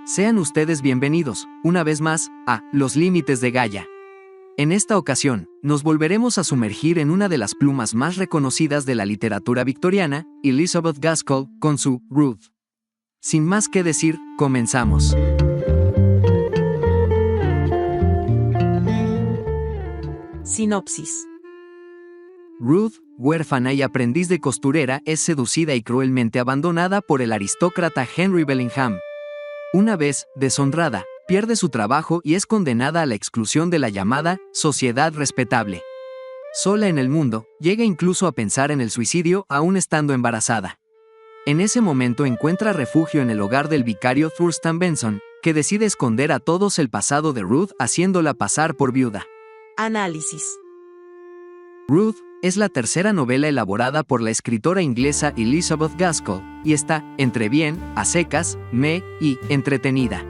Sean ustedes bienvenidos, una vez más, a Los Límites de Gaia. En esta ocasión, nos volveremos a sumergir en una de las plumas más reconocidas de la literatura victoriana, Elizabeth Gaskell, con su Ruth. Sin más que decir, comenzamos. Sinopsis. Ruth, huérfana y aprendiz de costurera, es seducida y cruelmente abandonada por el aristócrata Henry Bellingham. Una vez, deshonrada, pierde su trabajo y es condenada a la exclusión de la llamada sociedad respetable. Sola en el mundo, llega incluso a pensar en el suicidio aún estando embarazada. En ese momento encuentra refugio en el hogar del vicario Thurston Benson, que decide esconder a todos el pasado de Ruth haciéndola pasar por viuda. Análisis. Ruth es la tercera novela elaborada por la escritora inglesa Elizabeth Gaskell, y está, entre bien, a secas, y entretenida.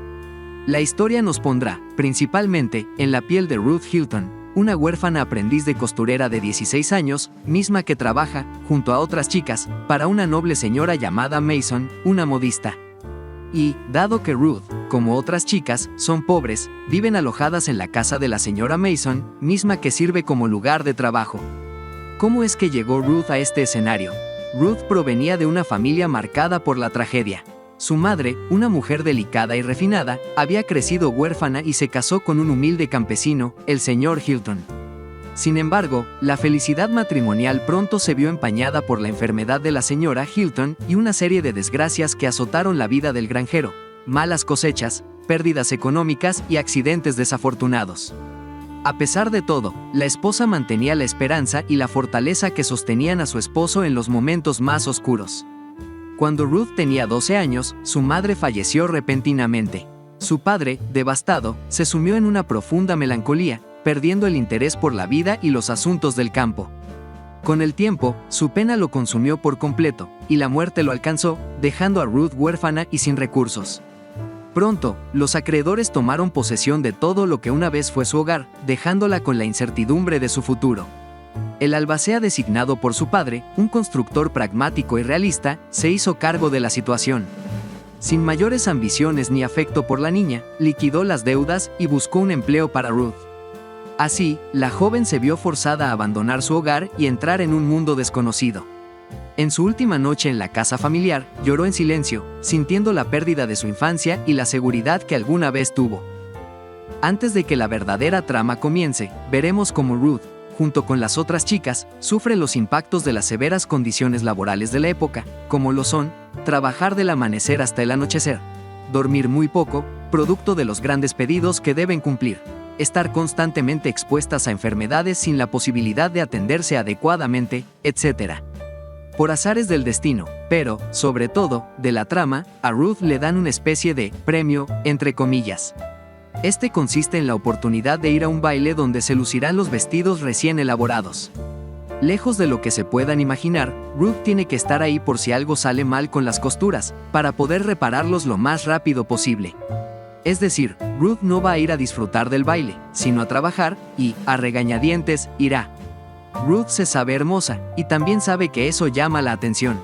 La historia nos pondrá, principalmente, en la piel de Ruth Hilton, una huérfana aprendiz de costurera de 16 años, misma que trabaja, junto a otras chicas, para una noble señora llamada Mason, una modista. Y, dado que Ruth, como otras chicas, son pobres, viven alojadas en la casa de la señora Mason, misma que sirve como lugar de trabajo. ¿Cómo es que llegó Ruth a este escenario? Ruth provenía de una familia marcada por la tragedia. Su madre, una mujer delicada y refinada, había crecido huérfana y se casó con un humilde campesino, el señor Hilton. Sin embargo, la felicidad matrimonial pronto se vio empañada por la enfermedad de la señora Hilton y una serie de desgracias que azotaron la vida del granjero: malas cosechas, pérdidas económicas y accidentes desafortunados. A pesar de todo, la esposa mantenía la esperanza y la fortaleza que sostenían a su esposo en los momentos más oscuros. Cuando Ruth tenía 12 años, su madre falleció repentinamente. Su padre, devastado, se sumió en una profunda melancolía, perdiendo el interés por la vida y los asuntos del campo. Con el tiempo, su pena lo consumió por completo, y la muerte lo alcanzó, dejando a Ruth huérfana y sin recursos. Pronto, los acreedores tomaron posesión de todo lo que una vez fue su hogar, dejándola con la incertidumbre de su futuro. El albacea designado por su padre, un constructor pragmático y realista, se hizo cargo de la situación. Sin mayores ambiciones ni afecto por la niña, liquidó las deudas y buscó un empleo para Ruth. Así, la joven se vio forzada a abandonar su hogar y entrar en un mundo desconocido. En su última noche en la casa familiar, lloró en silencio, sintiendo la pérdida de su infancia y la seguridad que alguna vez tuvo. Antes de que la verdadera trama comience, veremos cómo Ruth, junto con las otras chicas, sufre los impactos de las severas condiciones laborales de la época, como lo son, trabajar del amanecer hasta el anochecer, dormir muy poco, producto de los grandes pedidos que deben cumplir, estar constantemente expuestas a enfermedades sin la posibilidad de atenderse adecuadamente, etc. Por azares del destino, pero, sobre todo, de la trama, a Ruth le dan una especie de premio, entre comillas. Este consiste en la oportunidad de ir a un baile donde se lucirán los vestidos recién elaborados. Lejos de lo que se puedan imaginar, Ruth tiene que estar ahí por si algo sale mal con las costuras, para poder repararlos lo más rápido posible. Es decir, Ruth no va a ir a disfrutar del baile, sino a trabajar, y, a regañadientes, irá. Ruth se sabe hermosa, y también sabe que eso llama la atención.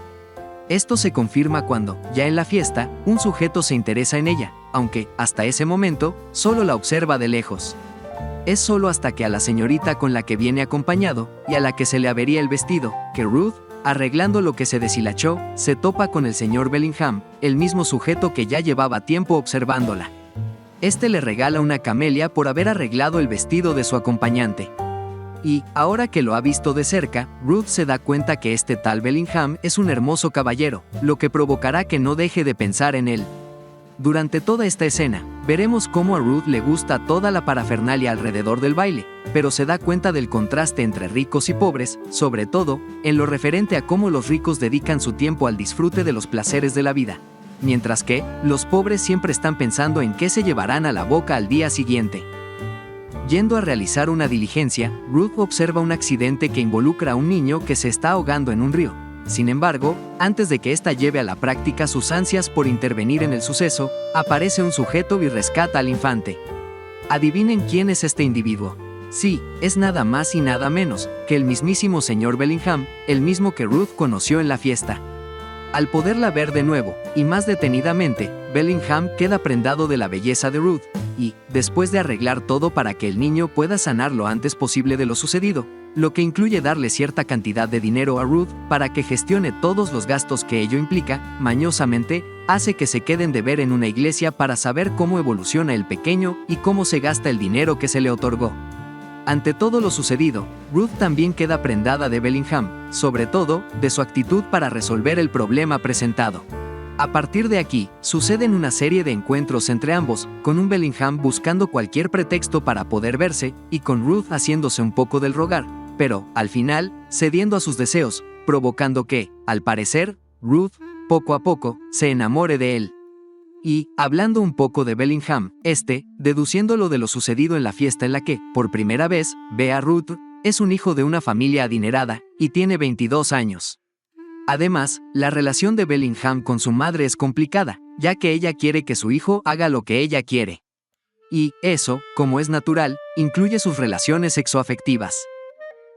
Esto se confirma cuando, ya en la fiesta, un sujeto se interesa en ella, aunque, hasta ese momento, solo la observa de lejos. Es solo hasta que a la señorita con la que viene acompañado, y a la que se le avería el vestido, que Ruth, arreglando lo que se deshilachó, se topa con el señor Bellingham, el mismo sujeto que ya llevaba tiempo observándola. Este le regala una camelia por haber arreglado el vestido de su acompañante. Y, ahora que lo ha visto de cerca, Ruth se da cuenta que este tal Bellingham es un hermoso caballero, lo que provocará que no deje de pensar en él. Durante toda esta escena, veremos cómo a Ruth le gusta toda la parafernalia alrededor del baile, pero se da cuenta del contraste entre ricos y pobres, sobre todo, en lo referente a cómo los ricos dedican su tiempo al disfrute de los placeres de la vida, mientras que, los pobres siempre están pensando en qué se llevarán a la boca al día siguiente. Yendo a realizar una diligencia, Ruth observa un accidente que involucra a un niño que se está ahogando en un río. Sin embargo, antes de que ésta lleve a la práctica sus ansias por intervenir en el suceso, aparece un sujeto y rescata al infante. Adivinen quién es este individuo. Sí, es nada más y nada menos que el mismísimo señor Bellingham, el mismo que Ruth conoció en la fiesta. Al poderla ver de nuevo, y más detenidamente, Bellingham queda prendado de la belleza de Ruth, y, después de arreglar todo para que el niño pueda sanar lo antes posible de lo sucedido, lo que incluye darle cierta cantidad de dinero a Ruth para que gestione todos los gastos que ello implica, mañosamente, hace que se queden de ver en una iglesia para saber cómo evoluciona el pequeño y cómo se gasta el dinero que se le otorgó. Ante todo lo sucedido, Ruth también queda prendada de Bellingham, sobre todo, de su actitud para resolver el problema presentado. A partir de aquí, suceden una serie de encuentros entre ambos, con un Bellingham buscando cualquier pretexto para poder verse, y con Ruth haciéndose un poco del rogar, pero, al final, cediendo a sus deseos, provocando que, al parecer, Ruth, poco a poco, se enamore de él. Y, hablando un poco de Bellingham, deduciéndolo de lo sucedido en la fiesta en la que, por primera vez, ve a Ruth, es un hijo de una familia adinerada, y tiene 22 años. Además, la relación de Bellingham con su madre es complicada, ya que ella quiere que su hijo haga lo que ella quiere. Y, eso, como es natural, incluye sus relaciones sexoafectivas.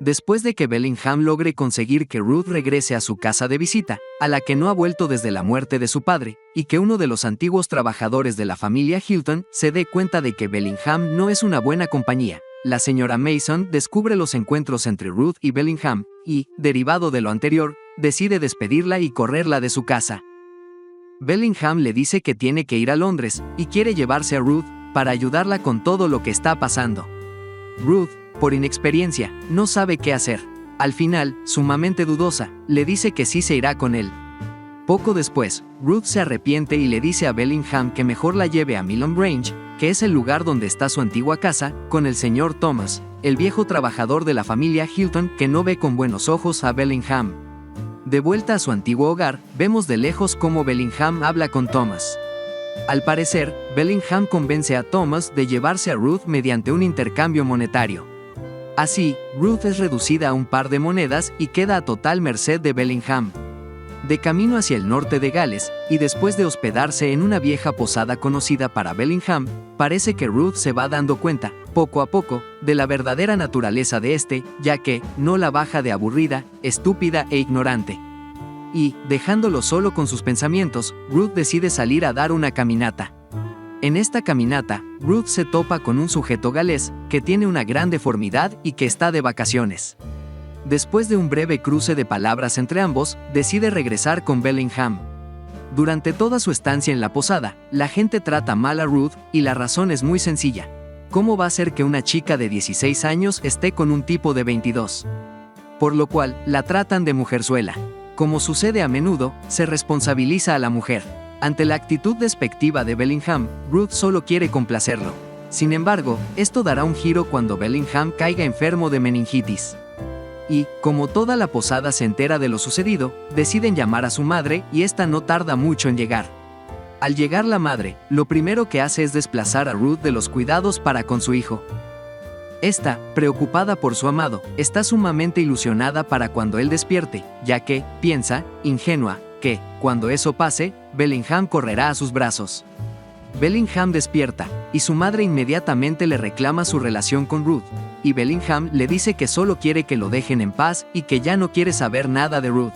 Después de que Bellingham logre conseguir que Ruth regrese a su casa de visita, a la que no ha vuelto desde la muerte de su padre, y que uno de los antiguos trabajadores de la familia Hilton se dé cuenta de que Bellingham no es una buena compañía, la señora Mason descubre los encuentros entre Ruth y Bellingham, y, derivado de lo anterior, decide despedirla y correrla de su casa. Bellingham le dice que tiene que ir a Londres, y quiere llevarse a Ruth, para ayudarla con todo lo que está pasando. Ruth, por inexperiencia, no sabe qué hacer. Al final, sumamente dudosa, le dice que sí se irá con él. Poco después, Ruth se arrepiente y le dice a Bellingham que mejor la lleve a Milham Grange, que es el lugar donde está su antigua casa, con el señor Thomas, el viejo trabajador de la familia Hilton que no ve con buenos ojos a Bellingham. De vuelta a su antiguo hogar, vemos de lejos cómo Bellingham habla con Thomas. Al parecer, Bellingham convence a Thomas de llevarse a Ruth mediante un intercambio monetario. Así, Ruth es reducida a un par de monedas y queda a total merced de Bellingham. De camino hacia el norte de Gales, y después de hospedarse en una vieja posada conocida para Bellingham, parece que Ruth se va dando cuenta, poco a poco, de la verdadera naturaleza de ya que no la baja de aburrida, estúpida e ignorante. Y, dejándolo solo con sus pensamientos, Ruth decide salir a dar una caminata. En esta caminata, Ruth se topa con un sujeto galés que tiene una gran deformidad y que está de vacaciones. Después de un breve cruce de palabras entre ambos, decide regresar con Bellingham. Durante toda su estancia en la posada, la gente trata mal a Ruth y la razón es muy sencilla. ¿Cómo va a ser que una chica de 16 años esté con un tipo de 22? Por lo cual, la tratan de mujerzuela. Como sucede a menudo, se responsabiliza a la mujer. Ante la actitud despectiva de Bellingham, Ruth solo quiere complacerlo. Sin embargo, esto dará un giro cuando Bellingham caiga enfermo de meningitis. Y, como toda la posada se entera de lo sucedido, deciden llamar a su madre y esta no tarda mucho en llegar. Al llegar la madre, lo primero que hace es desplazar a Ruth de los cuidados para con su hijo. Esta, preocupada por su amado, está sumamente ilusionada para cuando él despierte, ya que, piensa, ingenua, que, cuando eso pase, Bellingham correrá a sus brazos. Bellingham despierta, y su madre inmediatamente le reclama su relación con Ruth, y Bellingham le dice que solo quiere que lo dejen en paz y que ya no quiere saber nada de Ruth.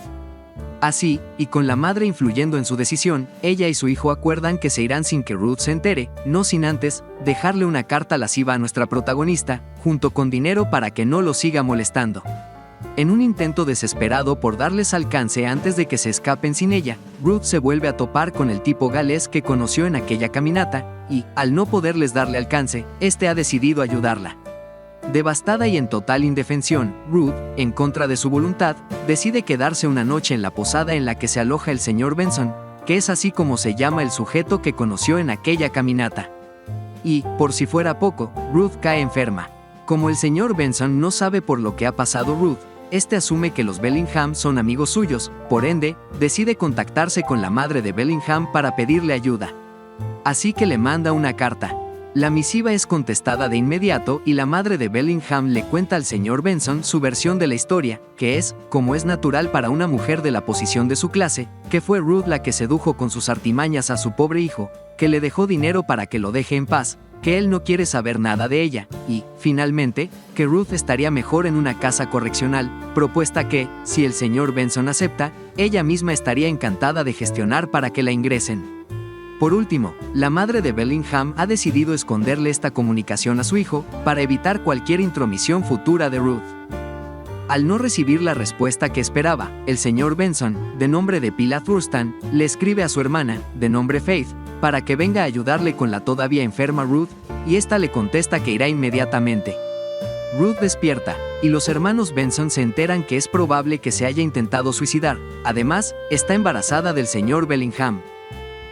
Así, y con la madre influyendo en su decisión, ella y su hijo acuerdan que se irán sin que Ruth se entere, no sin antes dejarle una carta lasciva a nuestra protagonista, junto con dinero para que no lo siga molestando. En un intento desesperado por darles alcance antes de que se escapen sin ella, Ruth se vuelve a topar con el tipo galés que conoció en aquella caminata, y, al no poderles darle alcance, ha decidido ayudarla. Devastada y en total indefensión, Ruth, en contra de su voluntad, decide quedarse una noche en la posada en la que se aloja el señor Benson, que es así como se llama el sujeto que conoció en aquella caminata. Y, por si fuera poco, Ruth cae enferma. Como el señor Benson no sabe por lo que ha pasado Ruth, asume que los Bellingham son amigos suyos, por ende, decide contactarse con la madre de Bellingham para pedirle ayuda. Así que le manda una carta. La misiva es contestada de inmediato y la madre de Bellingham le cuenta al señor Benson su versión de la historia, que es, como es natural para una mujer de la posición de su clase, que fue Ruth la que sedujo con sus artimañas a su pobre hijo, que le dejó dinero para que lo deje en paz, que él no quiere saber nada de ella, y, finalmente, que Ruth estaría mejor en una casa correccional, propuesta que, si el señor Benson acepta, ella misma estaría encantada de gestionar para que la ingresen. Por último, la madre de Bellingham ha decidido esconderle esta comunicación a su hijo para evitar cualquier intromisión futura de Ruth. Al no recibir la respuesta que esperaba, el señor Benson, de nombre de Pila Thurston, le escribe a su hermana, de nombre Faith, para que venga a ayudarle con la todavía enferma Ruth, y ésta le contesta que irá inmediatamente. Ruth despierta, y los hermanos Benson se enteran que es probable que se haya intentado suicidar. Además, está embarazada del señor Bellingham.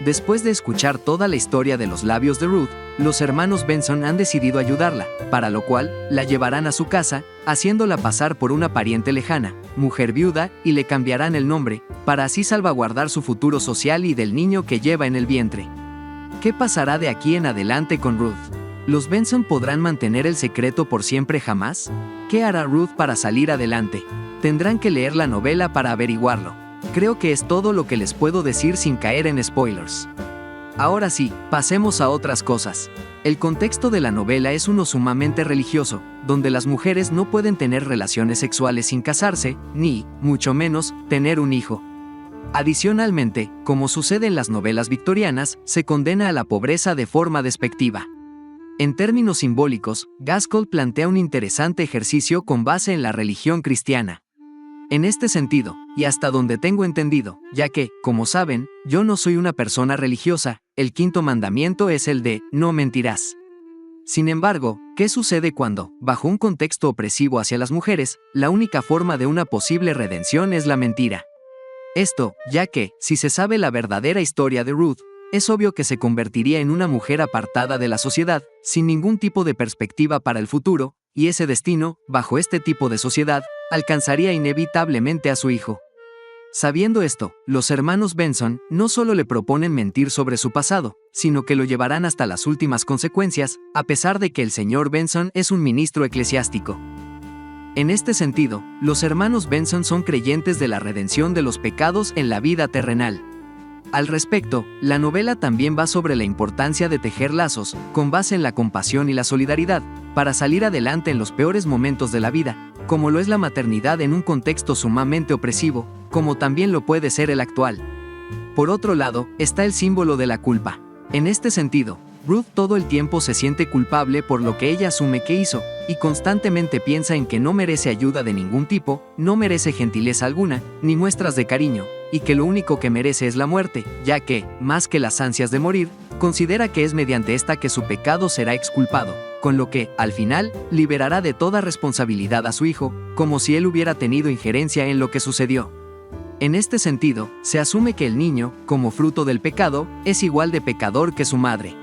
Después de escuchar toda la historia de los labios de Ruth, los hermanos Benson han decidido ayudarla, para lo cual, la llevarán a su casa, haciéndola pasar por una pariente lejana, mujer viuda, y le cambiarán el nombre, para así salvaguardar su futuro social y del niño que lleva en el vientre. ¿Qué pasará de aquí en adelante con Ruth? ¿Los Benson podrán mantener el secreto por siempre jamás? ¿Qué hará Ruth para salir adelante? Tendrán que leer la novela para averiguarlo. Creo que es todo lo que les puedo decir sin caer en spoilers. Ahora sí, pasemos a otras cosas. El contexto de la novela es uno sumamente religioso, donde las mujeres no pueden tener relaciones sexuales sin casarse, ni, mucho menos, tener un hijo. Adicionalmente, como sucede en las novelas victorianas, se condena a la pobreza de forma despectiva. En términos simbólicos, Gaskell plantea un interesante ejercicio con base en la religión cristiana. En este sentido, y hasta donde tengo entendido, ya que, como saben, yo no soy una persona religiosa, el quinto mandamiento es el de «no mentirás». Sin embargo, ¿qué sucede cuando, bajo un contexto opresivo hacia las mujeres, la única forma de una posible redención es la mentira? Esto, ya que, si se sabe la verdadera historia de Ruth, es obvio que se convertiría en una mujer apartada de la sociedad, sin ningún tipo de perspectiva para el futuro, y ese destino, bajo este tipo de sociedad, alcanzaría inevitablemente a su hijo. Sabiendo esto, los hermanos Benson no solo le proponen mentir sobre su pasado, sino que lo llevarán hasta las últimas consecuencias, a pesar de que el señor Benson es un ministro eclesiástico. En este sentido, los hermanos Benson son creyentes de la redención de los pecados en la vida terrenal. Al respecto, la novela también va sobre la importancia de tejer lazos, con base en la compasión y la solidaridad, para salir adelante en los peores momentos de la vida, como lo es la maternidad en un contexto sumamente opresivo, como también lo puede ser el actual. Por otro lado, está el símbolo de la culpa. En este sentido, Ruth todo el tiempo se siente culpable por lo que ella asume que hizo, y constantemente piensa en que no merece ayuda de ningún tipo, no merece gentileza alguna, ni muestras de cariño, y que lo único que merece es la muerte, ya que, más que las ansias de morir, considera que es mediante esta que su pecado será exculpado, con lo que, al final, liberará de toda responsabilidad a su hijo, como si él hubiera tenido injerencia en lo que sucedió. En este sentido, se asume que el niño, como fruto del pecado, es igual de pecador que su madre.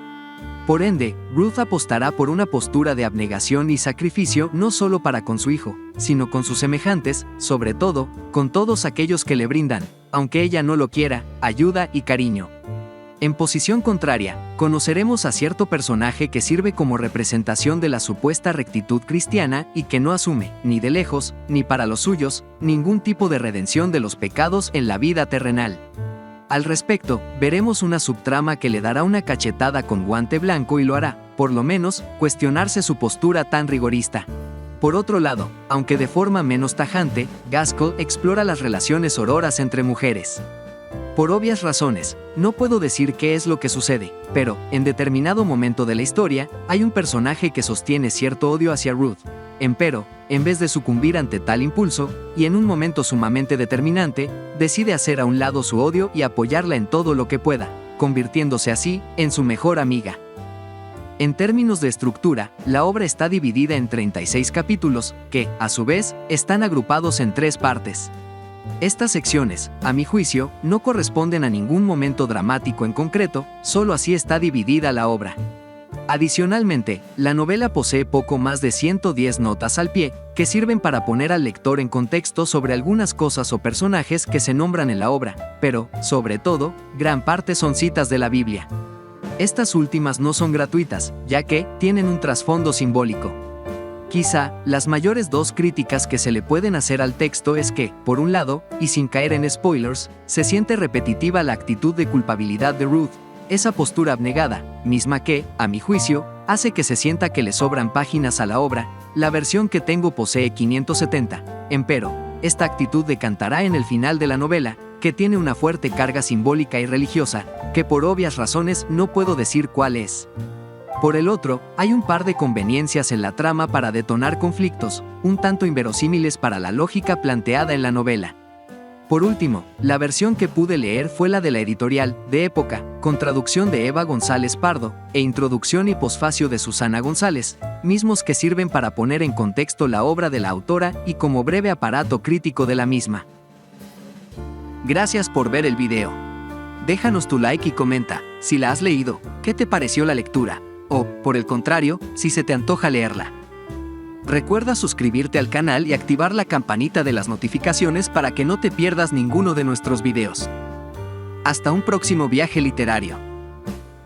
Por ende, Ruth apostará por una postura de abnegación y sacrificio no solo para con su hijo, sino con sus semejantes, sobre todo, con todos aquellos que le brindan, aunque ella no lo quiera, ayuda y cariño. En posición contraria, conoceremos a cierto personaje que sirve como representación de la supuesta rectitud cristiana y que no asume, ni de lejos, ni para los suyos, ningún tipo de redención de los pecados en la vida terrenal. Al respecto, veremos una subtrama que le dará una cachetada con guante blanco y lo hará, por lo menos, cuestionarse su postura tan rigorista. Por otro lado, aunque de forma menos tajante, Gaskell explora las relaciones auroras entre mujeres. Por obvias razones, no puedo decir qué es lo que sucede, pero, en determinado momento de la historia, hay un personaje que sostiene cierto odio hacia Ruth. Empero, en vez de sucumbir ante tal impulso, y en un momento sumamente determinante, decide hacer a un lado su odio y apoyarla en todo lo que pueda, convirtiéndose así en su mejor amiga. En términos de estructura, la obra está dividida en 36 capítulos, que, a su vez, están agrupados en 3 partes. Estas secciones, a mi juicio, no corresponden a ningún momento dramático en concreto, solo así está dividida la obra. Adicionalmente, la novela posee poco más de 110 notas al pie, que sirven para poner al lector en contexto sobre algunas cosas o personajes que se nombran en la obra, pero, sobre todo, gran parte son citas de la Biblia. Estas últimas no son gratuitas, ya que tienen un trasfondo simbólico. Quizá, las mayores 2 críticas que se le pueden hacer al texto es que, por un lado, y sin caer en spoilers, se siente repetitiva la actitud de culpabilidad de Ruth, esa postura abnegada, misma que, a mi juicio, hace que se sienta que le sobran páginas a la obra. La versión que tengo posee 570, empero, esta actitud decantará en el final de la novela, que tiene una fuerte carga simbólica y religiosa, que por obvias razones no puedo decir cuál es. Por el otro, hay un par de conveniencias en la trama para detonar conflictos, un tanto inverosímiles para la lógica planteada en la novela. Por último, la versión que pude leer fue la de la editorial, de Época, con traducción de Eva González Pardo, e introducción y posfacio de Susana González, mismos que sirven para poner en contexto la obra de la autora y como breve aparato crítico de la misma. Gracias por ver el video. Déjanos tu like y comenta, si la has leído, ¿qué te pareció la lectura? O, por el contrario, si se te antoja leerla. Recuerda suscribirte al canal y activar la campanita de las notificaciones para que no te pierdas ninguno de nuestros videos. Hasta un próximo viaje literario.